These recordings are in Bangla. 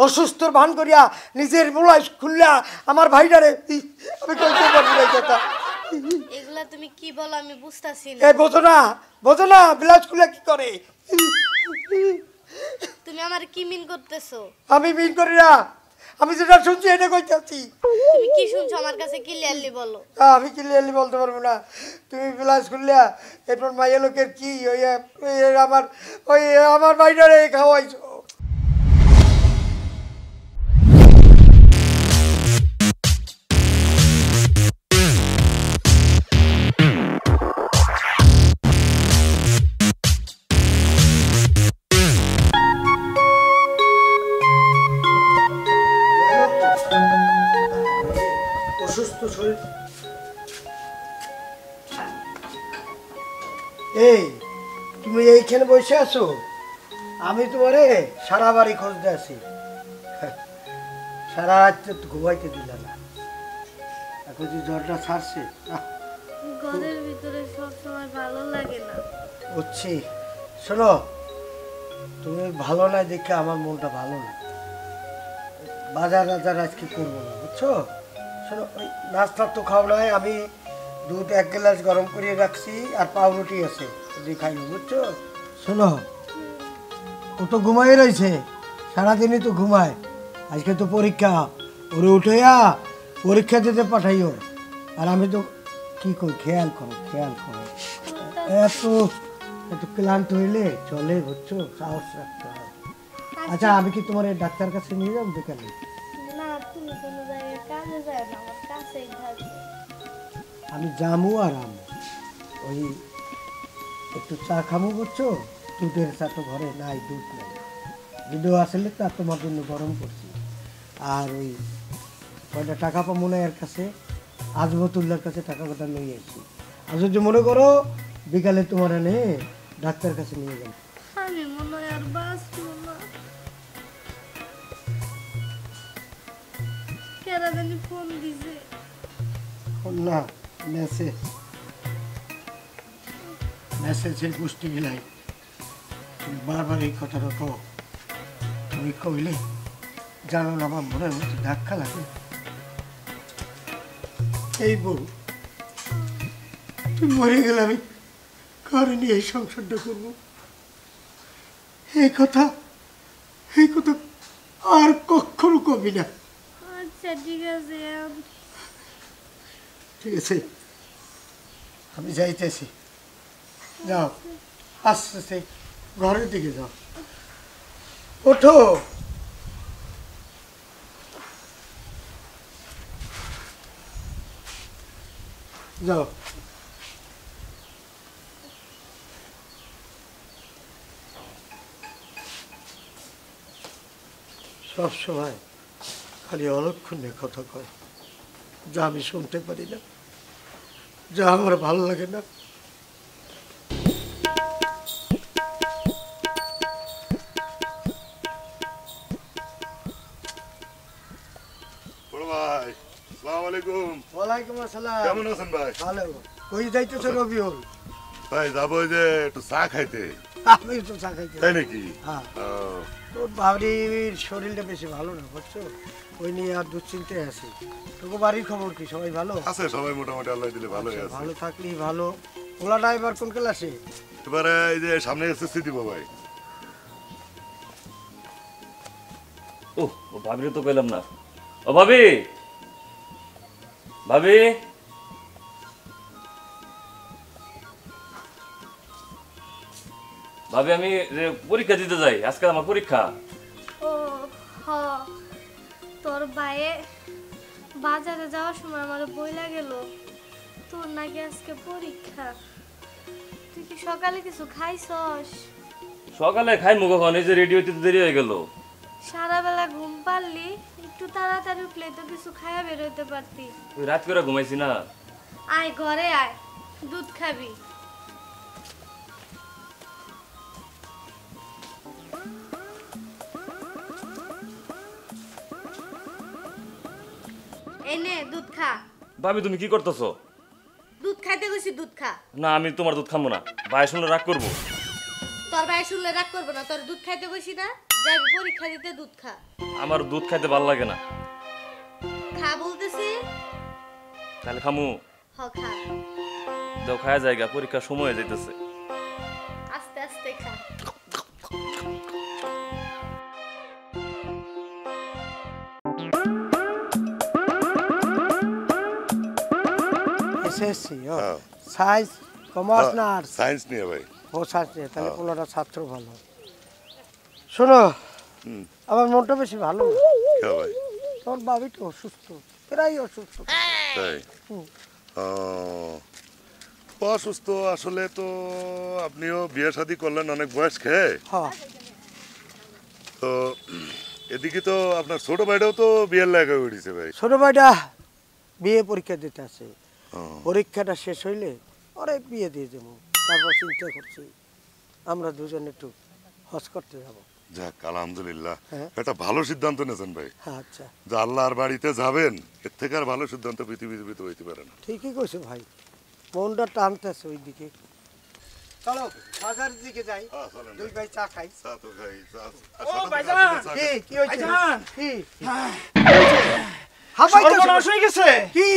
অসুস্থর ভান করিয়া নিজের মোলাই খুললা আমার ভাইটারে আমি কইতে পারি না কথা। এগুলা তুমি কি বলো আমি বুঝতাছি না। এই বোঝো না বিলাস খুলে কি করে? তুমি আমার কি মিন করতেছো? আমি মিন করি না, আমি যেটা শুনছি এটা কইতাছি। তুমি কি শুনছো আমার কাছে ক্লিয়ারলি বলো। আমি ক্লিয়ারলি বলতে পারবো না। তুমি বিলাস খুললা এরপর মাইয়া লোকের কি আমার ভাইটারে খাওয়াইছো। অসুস্থ শরীর। এই তুমি এইখানে বসে আছো, আমি তোমারে সারা বাড়ি খুঁজতে আছি। সারা রাত তো ঘুমাইতে দিলা না, এখন যে জ্বরটা ছাড়ছে। ঘরের ভিতরে সব সময় ভালো লাগে না। বুঝছি। শোনো, তুমি ভালো না দেখে আমার মনটা ভালো না। বাজার আজকে করবো না, বুঝছো? শোনো, ওই নাস্তা তো খাও নাই, আমি দুধ 1 গ্লাস গরম করে রাখছি আর পাউরুটি আছে, যদি খাইও, বুঝছো? শোনো, ও তো ঘুমাই রয়েছে, সারাদিনই তো ঘুমায়। আজকে তো পরীক্ষা, ওরে উঠেয়া পরীক্ষা দিতে পাঠাইও। আর আমি তো কি করি, খেয়াল করো। এত ক্লান্ত হইলে চলে, বুঝছো? সাহস রাখতে হয়। আচ্ছা, আমি কি তোমার এই ডাক্তার কাছে নিয়ে যাবো বিকালে? না, তুমি কোনো জায়গায় কাজে যায় না, আমার কাছেই থাকবে। আমি জামু আর আমু, ওই একটু চা খামু, বুঝছো? দুধের চা তো ঘরে নাই, দুধ নাই। যদিও আসলে তা তোমার জন্য গরম করছি। আর ওই কয়টা টাকা পাবো না এর কাছে, আজমতুল্লার কাছে টাকা কথা নিয়ে এসেছি। আর যদি মনে করো বিকালে তোমার এনে ডাক্তার কাছে নিয়ে যাবো। আমি মনে হয় আর বাঁচবো না। কেরা জানি ফোন দিছে। না, মেসেজের পুষ্টি গিলাই। তুমি বারবার এই কথাটা কো, তুমি কইলে জানো না আমার মনের মধ্যে ধাক্কা লাগে। এই বউ, তুমি মরে গেলে আমি কারে নিয়ে এই সংসারটা করবো? এই কথা আর কখনো কবি না। আচ্ছা ঠিক আছে, আমি যাইতেছি। যাও, আস্তে ঘরের দিকে যাও। ওঠো। যাও। সব সময় খালি অলক্ষণে কথা কয়, যা আমি শুনতে পারি না, যা আমার ভালো লাগে না। ওয়ালাইকুম আসসালাম। কেমন আছেন ভাই? ভালো। কই যাইতেছো রবিউল? ভাই যাবো যে একটু চা খাইতে। আমি তো চা খাইতে। তাই নাকি? হ্যাঁ। তোর বাড়ির শরীরটা বেশি ভালো না, বুঝছো? ওই নিয়ে আর দুশ্চিন্তায় আছি। তোকে বাড়ির খবর কি, সবাই ভালো আছে? সবাই মোটামুটি আল্লাহ দিলে ভালোই আছে। ভালো থাকলেই ভালো। ওলাটা এবার কোন ক্লাসে? এবারে এই যে সামনে এসএসসি দিব ভাই। ও ভাবিরে তো পেলাম না। ও ভাবি, ভাবি, ভাবি আমি পরীক্ষা দিতে যাই, আজকে আমার পরীক্ষা। ও হ, তোর ভাইয়ে বাজারে যাওয়ার সময় আমার বইলা গেল তোর নাকি আজকে পরীক্ষা। তুই কি সকালে কিছু খাইছস? সকালে খাই মুখ কখন, এই যে রেডি হইতে দেরি হয়ে গেল। সারা বেলা ঘুম পারলি, একটু তাড়াতাড়ি উঠলে তো কিছু খাইয়া বের হইতে পারতি। ওই রাত করে ঘুমাইছি না। আয় ঘরে আয়, দুধ খাবি। এই নে দুধ খা। ভাবি তুমি কি করতেছো? দুধ খাইতে কইছি, দুধ খা। না আমি তোমার দুধ খাবো না, ভাই শুনলে রাগ করবো। তোর ভাই শুনলে রাগ করবো না, তোর দুধ খাইতে কইছি না, যাবি পরীক্ষা দিতে দুধ খা। আমার দুধ খাইতে ভালো লাগে না। খা বলতেছি। তাহলে খামু। হ খা। দাও খায়া জায়গা, পরীক্ষার সময় হয়ে যাইতেছে। আস্তে আস্তে খা। এসএসসি হ্যাঁ। সায়েন্স কমার্স না আর্টস? সায়েন্স নিয়ে ভাই। ও সায়েন্স নিয়ে, তাহলে পোলাটা ছাত্র ভালো। শোনো, আমার মনটা বেশি ভালো না। কে ভাই? তোর বাবি তো অসুস্থ, প্রায় অসুস্থ। তাই ও, অসুস্থ আসলে তো আপনিও বিয়ে শাদী করলেন অনেক বয়স খেয়ে, হ্যাঁ তো এদিকে তো আপনার ছোট ভাইটাও তো বিয়ের লাগা উঠেছে ভাই। ছোট ভাইটা বিয়ে পরীক্ষা দিতে আছে, ও, পরীক্ষাটা শেষ হইলে ওরে বিয়ে দিয়ে দেবো। তারপর চিন্তা করছি আমরা দুজন একটু হজ করতে যাবো। যাক আলহামদুলিল্লাহ, হ্যাঁ। একটা ভালো সিদ্ধান্ত নিয়েছেন ভাই। আচ্ছা যে আল্লাহর বাড়িতে যাবেন, এর থেকে আর ভালো সিদ্ধান্ত পৃথিবীতে হইতে পারে না। ঠিকই কইছো ভাই, মনটা টানতেছে ওই দিকে। চলো বাজারের দিকে যাই, দুই ভাই চা খাই। চা তো খাই, ও ভাইজান! কি কি হইছে? ভাইজান! কি সর্বনাশ হয়ে গেছে, কি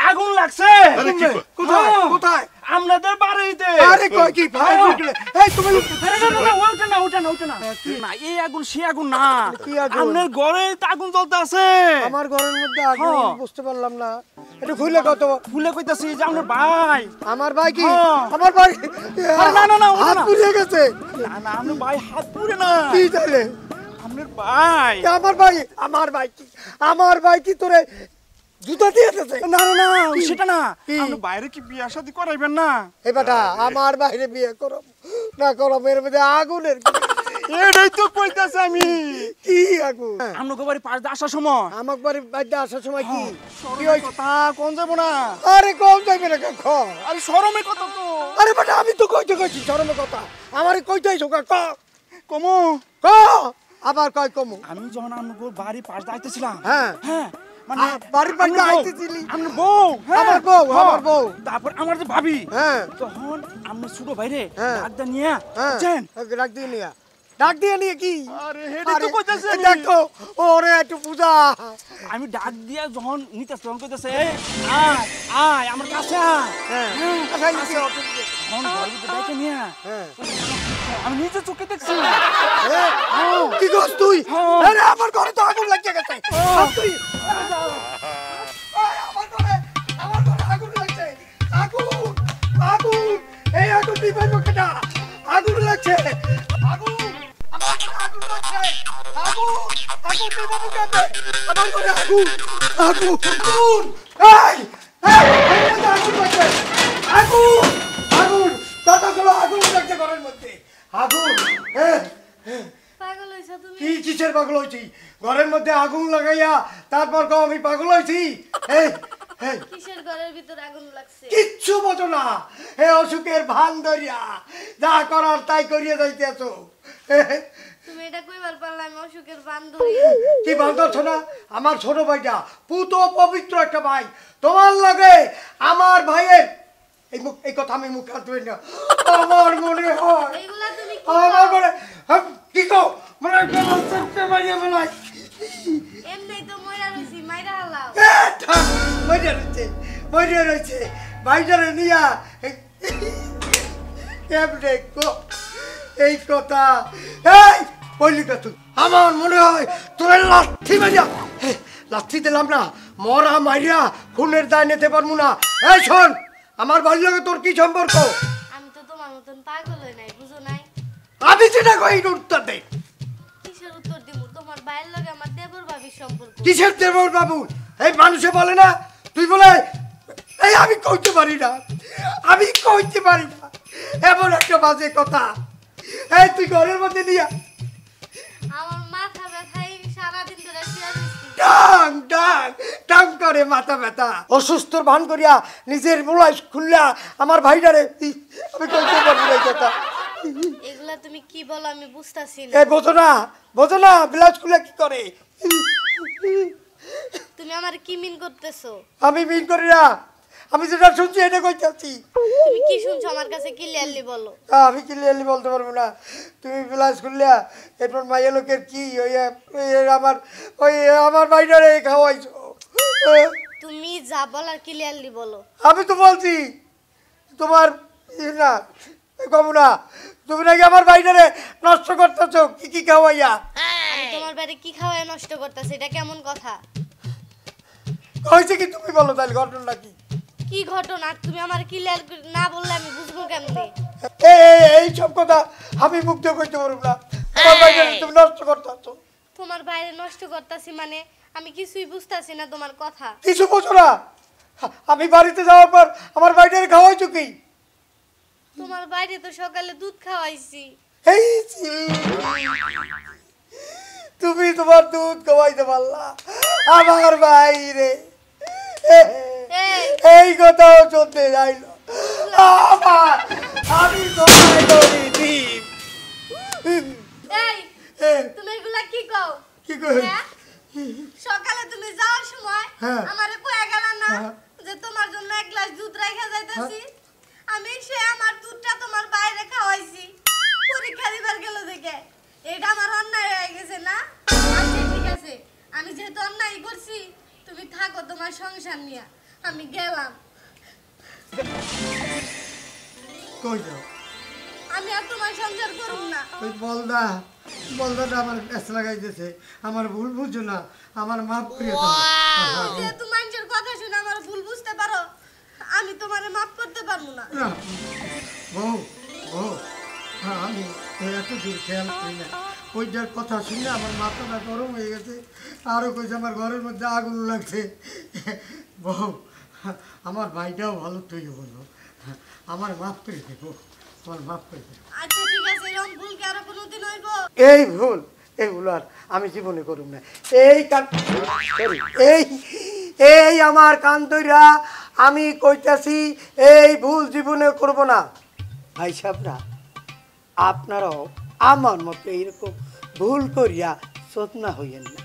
আগুন লাগছে। আরে কি কয়? কোথায় হ্যাঁ। কোথায়? আপনাদের বাড়িতে। আরে কই কি ভাই ঢুকলে? এই তুমি আরে না, না, না, ওঠে না, ওঠে না, ওঠে না। না, এই আগুন সে আগুন না। কি আগুন? আপনার ঘরে তো আগুন জ্বলতে আছে। আমার ঘরের মধ্যে আগুন, হ্যাঁ। বুঝতে পারলাম না। একটু খুলে কত? ভুলে কইতাছি যে আপনার ভাই। আমার ভাই কি? হ্যাঁ। আমার ভাই আরে না, না, না, ওঠে হাত না। পুড়িয়ে গেছে। না, না, আপনার ভাই হাত পুড়ে না। কি তাইলে? আপনার ভাই। আমার ভাই, আমার ভাই কি? আমার ভাই কি তোরে জুতা দিয়ে দিয়েছে? না, না, না, সেটা না। কি? আপনার বাইরে কি বিয়ে শাদী করাইবেন না? এ বেটা, আমার বাইরে বিয়ে করো না করো, এর মধ্যে আগুনের এটাই তো কইতাছি আমি। কি আগুন? আপনার বাড়ি পাশ দিয়ে আসার সময় আমার বাড়ি বাইরে আসার সময় কি কি সরমের হয়েছে? কথা কোন যাবো না। আরে কম যাইবে না খ। আরে সরমের কথা তো আরে বেটা, আমি তো কইতে কইছি চরমের কথা, আমারে কইতেই ছোকা ক কমু। ক আবার কয় কমু। আমি যখন আপনার বাড়ি পাশ দিয়ে আইতেছিলাম, হ্যাঁ হ্যাঁ, মানে বাড়ির পাশে আপনার বউ, আইতেছিলি? আপনার বউ, হ্যাঁ, আমার বউ, হ্যাঁ। আমার বউ। তারপর আমার যে ভাবি, হ্যাঁ তখন আপনার ছোট ভাইরে হ্যাঁ। ডাক্তার নিয়ে হ্যাঁ বুঝছেন? ডাক দিয়ে নিয়া, ডাক দিয়ে নিয়ে কি? আরে হেডে তো কইতাছি আমি। দেখো ওরে একটু পূজা। আমি ডাক দিয়া যখন নিতে তখন কইতাছে, এই আয় আয় আমার কাছে আয়। হ্যাঁ হ্যাঁ, আচ্ছা, নিচে অটো দিয়ে। তখন ঘরের ভিতরে ডাইকে নিয়ে হ্যাঁ আমি নিজে চোখে দেখছি। হ্যাঁ, কি করছ তুই? হ্যাঁ। আরে আমার ঘরে তো আগুন লাগছে গেছে। আর তুই আরে আমার ঘরে আগুন লাগছে। আগুন আগুন, এই আগুন দিবেন কেটা? আগুন লাগছে, আগুন আমার ঘরে আগুন লাগছে। আগুন আগুন দিবেন কেটে? আমার ঘরে আগুন আগুন আগুন, এই এই আগুন লাগছে। আগুন আগুন, দাদা গুলো আগুন লাগছে ঘরের মধ্যে। আগুন পাগল হইছো তুমি? কি কিসের পাগল হয়েছি? ঘরের মধ্যে আগুন লাগাইয়া তারপর কও আমি পাগল হয়েছি? এই এই কিসের ঘরের ভিতর আগুন লাগছে? কিচ্ছু বোঝো না, এ অসুখের ভান ধরিয়া যা করার তাই করিয়া যাইতেছ। তুমি এটা কইবার পারলে আমি অসুখের বান্ধবী। কি ভান ধরছো না? আমার ছোট ভাইটা পুত পবিত্র একটা ভাই, তোমার লাগে আমার ভাইয়ের এই কথা আমি মুখ কাটবে না। আমার মনে হয় এইগুলা তুমি কি আমার কও? মনে কি কো মনে হয় গলা চেপে মারিয়া ফেলাই। এমনি তো মইরা রইছি, মাইরা হালাও। মরিয়া রয়েছে ভাইটারে নিয়া কেমনে গো এই কথা? এই বললি কা তুই? আমার মনে হয় তোর লাঠি মারিয়া, লাঠি দিলাম না, মরা মারিয়া খুনের দায় নিতে পারবো না। এই শোন, আমার বাড়ির লগে তোর কি সম্পর্ক? আমি তো তোমার মতন পাগল হই নাই, বুঝো নাই? আমি যেটা কই উত্তর দে। কিসের উত্তর দিমু? তোমার ভাইয়ের লগে আমার দেবর ভাবির সম্পর্ক। কিসের দেবর বাবু? এই মানুষে বলে না, তুই বলে এই আমি কইতে পারি না, আমি কইতে পারি না, এমন একটা বাজে কথা। এই তুই ঘরের মধ্যে নিয়া আমার মাথা ব্যথায় সারাদিন ধরে শুয়ে রইছি। ডাং ডাং ডাং করে মাথা ব্যথা, অসুস্থ ভান করিয়া নিজের মোলাই খুললা আমার ভাইটারে আমি কইতে পারি না এই কথা। এগুলা তুমি কি বলো আমি বুঝতাছি না। এই বোঝো না বিলাস খুলে কি করে? তুমি আমার কি মিন করতেছো? আমি মিন করি না, আমি যেটা শুনছি এটা কইতাছি। তুমি কি শুনছো আমার কাছে ক্লিয়ারলি বলো। আমি ক্লিয়ারলি বলতে পারবো না। তুমি প্লাস করলে এরপর মাইয়া লোকের কি আমার বাইরে খাওয়াইছো। তুমি যা বলার ক্লিয়ারলি বলো। আমি তো বলছি তোমার না কব না, তুমি নাকি আমার বাইরে নষ্ট করতেছো কি কি খাওয়াইয়া। আমি তোমার বাড়ি কি খাওয়ায় নষ্ট করতেছি, এটা কেমন কথা? হয়েছে কি তুমি বলো তাহলে ঘটনা কি? কি ঘটনা তুমি আমার ক্লিয়ার না বললে আমি বুঝবো কেমনে? এই সব কথা আমি মুগ্ধ করতে পারবো না। আমার বাইরে তুমি নষ্ট করতেছো। তোমার বাইরে নষ্ট করতেছি মানে আমি কিছুই বুঝতাছি না তোমার কথা। কিছু বোঝো না? আমি বাড়িতে যাওয়ার পর আমার বাইরে খাওয়াইছো কি? তোমার বাইরে তো সকালে দুধ খাওয়াইছি। এই ছি, তুমি তোমার দুধ খাওয়াইতে পারলা আমার বাইরে। এই কথাও চলতে যাইল আমার, আমি তোমায় করি দিন। এই তুমি এগুলা কি কও? কি কই? হ্যাঁ? সকালে তুমি যাওয়ার সময় হ্যাঁ। আমারে কয়ে গেল না হ্যাঁ। যে তোমার জন্য এক গ্লাস দুধ রাখা যাইতাছি। আমি সে আমার দুধটা তোমার বাইরে খাওয়াইছি পরীক্ষা দিবার গেল দেখে। এটা আমার অন্যায় হয়ে গেছে না? আচ্ছা ঠিক আছে, আমি যেহেতু অন্যায় করছি তুমি থাকো তোমার সংসার নিয়ে, আমি গেলাম। কই যাও? আমি আর তোমার সংসার করব না। ওই বলদাটা আমার প্যাস লাগাইতেছে। আমার ভুল বুঝো না, আমার মাফ করে দাও। তুমি যেহেতু মানুষের কথা শুনে আমার ভুল বুঝতে পারো, আমি তোমারে মাফ করতে পারবো না। না, বউ বউ, আমি এত দূর খেয়াল করি না। ওইটার কথা শুনে আমার মাথাটা গরম হয়ে গেছে। আরও কইছে আমার ঘরের মধ্যে আগুন লাগছে। বউ, আমার ভাইটাও ভালো তৈরি বললো, আমার মাফ করে দেবো, আমার মাফ করে দেবো। আচ্ছা ঠিক আছে, এরকম ভুল কি আরো কোনোদিন হইব? এইগুলো আর আমি জীবনে করুম না। এই আমার কান ধইরা আমি কইতাছি এই ভুল জীবনে করব না। ভাই সাহেবরা, আপনারাও আমার মতো এরকম ভুল করিয়া চোদনা হইয়েন না।